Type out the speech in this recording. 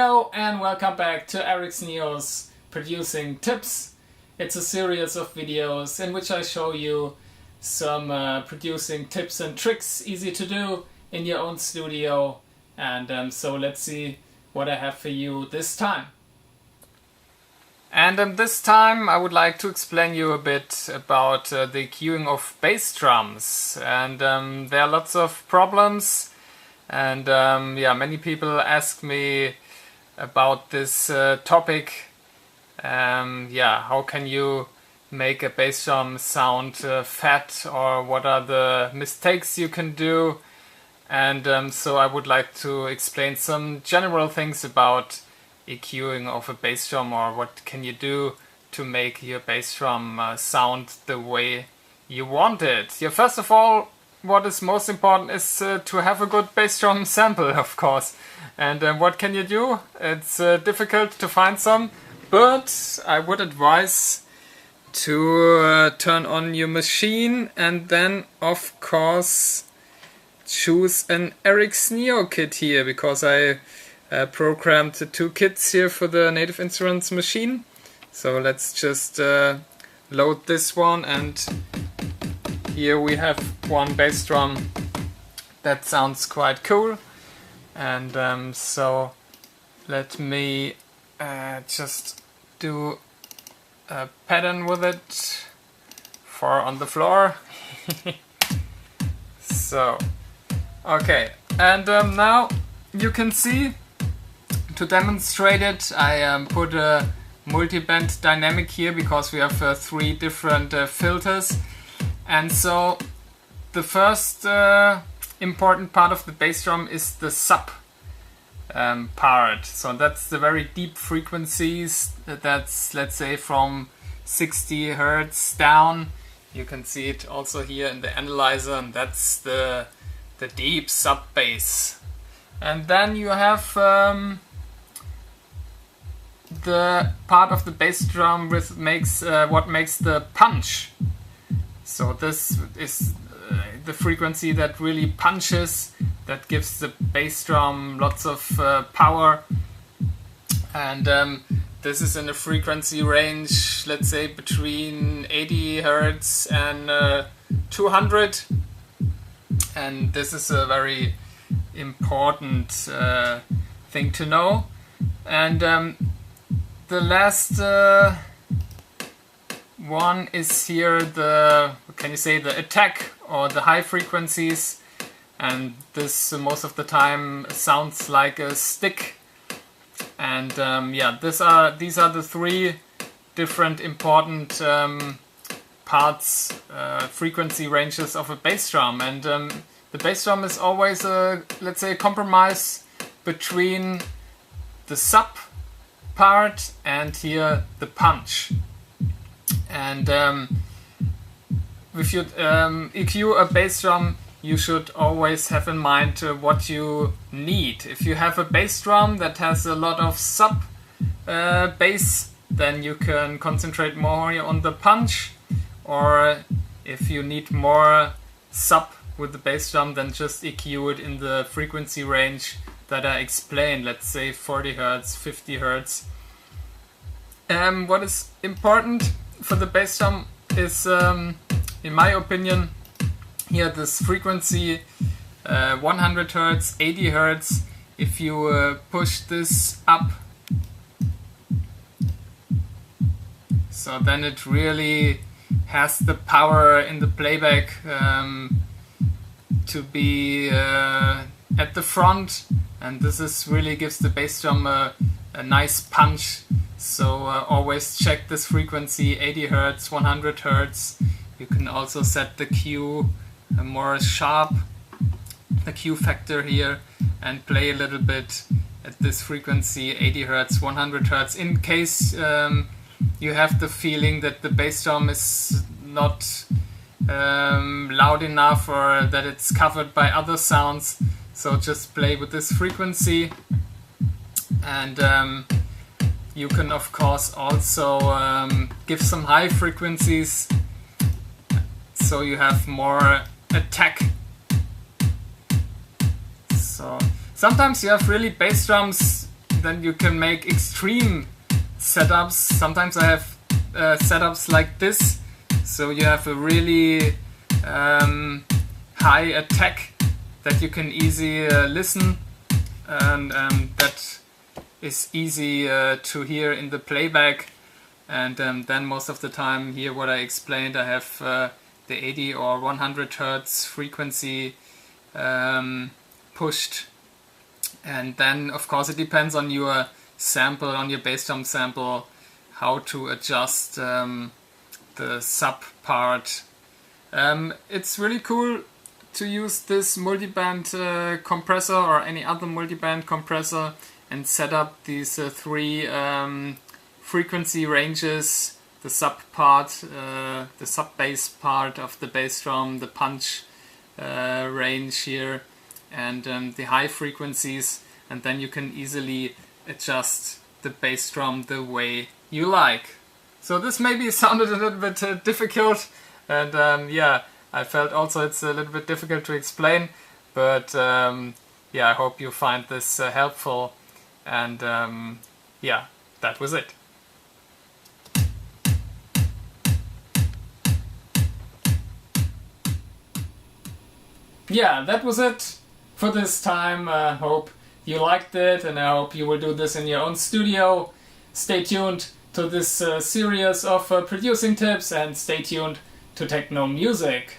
Hello and welcome back to Eric Sneo's Producing Tips. It's a series of videos in which I show you some producing tips and tricks, easy to do in your own studio. And so let's see what I have for you this time. And this time I would like to explain you a bit about the eqing of bass drums. And there are lots of problems. And many people ask me about this topic. How can you make a bass drum sound fat, or what are the mistakes you can do? And so I would like to explain some general things about eqing of a bass drum, or what can you do to make your bass drum sound the way you want it. First of all, what is most important is to have a good bass drum sample, of course. And what can you do? It's difficult to find some, but I would advise to turn on your machine and then, of course, choose an Eric Sneo kit here, because I programmed the two kits here for the Native Instruments machine. So let's just load this one, and here we have one bass drum that sounds quite cool. And so let me just do a pattern with it for on the floor. So, okay, and now you can see, to demonstrate it, I put a multi-band dynamic here because we have 3 different filters. And so the first important part of the bass drum is the sub part. So that's the very deep frequencies. That's, let's say, from 60 Hertz down. You can see it also here in the analyzer, and that's the deep sub bass. And then you have the part of the bass drum with what makes the punch. So this is the frequency that really punches, that gives the bass drum lots of power. And this is in a frequency range, let's say, between 80 Hertz and 200. And this is a very important thing to know. And the last one is here the attack, or the high frequencies, and this most of the time sounds like a stick. And these are the 3 different important parts, frequency ranges of a bass drum. And the bass drum is always let's say, a compromise between the sub part and here the punch. And if you EQ a bass drum, you should always have in mind what you need. If you have a bass drum that has a lot of sub bass, then you can concentrate more on the punch. Or if you need more sub with the bass drum, then just EQ it in the frequency range that I explained, let's say 40 Hertz, 50 Hertz. What is important for the bass drum is, in my opinion, here this frequency 100 Hertz, 80 Hertz. If you push this up, so then it really has the power in the playback to be at the front, and this really gives the bass drum a nice punch. So always check this frequency, 80 Hertz, 100 Hertz. You can also set the Q more sharp, the Q factor here, and play a little bit at this frequency, 80 Hertz, 100 Hertz, in case you have the feeling that the bass drum is not loud enough, or that it's covered by other sounds. So just play with this frequency. And you can, of course, also give some high frequencies, so you have more attack. So sometimes you have really bass drums then you can make extreme setups. Sometimes I have setups like this, so you have a really high attack that you can easily listen, and that is easy to hear in the playback. And then most of the time, here what I explained, I have the 80 or 100 Hertz frequency pushed. And then of course it depends on your sample, on your bass drum sample, how to adjust the sub part. It's really cool to use this multiband compressor or any other multiband compressor and set up these three frequency ranges: the sub part, the sub bass part of the bass drum, the punch range here, and the high frequencies, and then you can easily adjust the bass drum the way you like. So this maybe sounded a little bit difficult, and yeah, I felt also it's a little bit difficult to explain, but yeah, I hope you find this helpful, and yeah, that was it. Yeah, that was it for this time. I hope you liked it, and I hope you will do this in your own studio. Stay tuned to this series of producing tips, and stay tuned to techno music.